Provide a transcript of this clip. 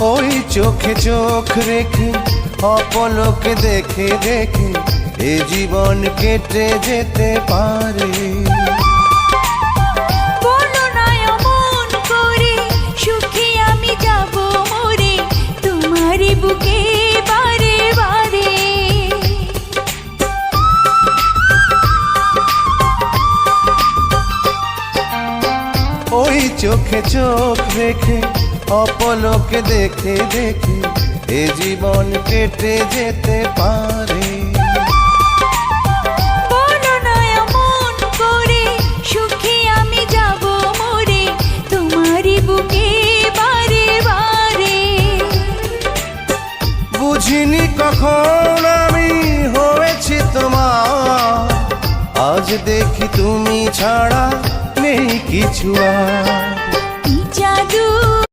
ওই চোখে চোখ রেখে অপলকে দেখে দেখে এ জীবন কেটে যেতে পারে। বলো না অমন করে, সুখে আমি যাব মরে তোমারই বুকে বারে বারে। ওই চোখে চোখ রেখে অপলকে দেখে দেখে এ জীবন কেটে যেতে পারে। বলো না অমন করে, সুখে আমি যাব মরে তোমারই বুকে বারে বারে। বুঝিনি কখন আমি হয়েছি তোমার, আজ দেখি তুমি ছাড়া নেই কিছু আর। কি জাদু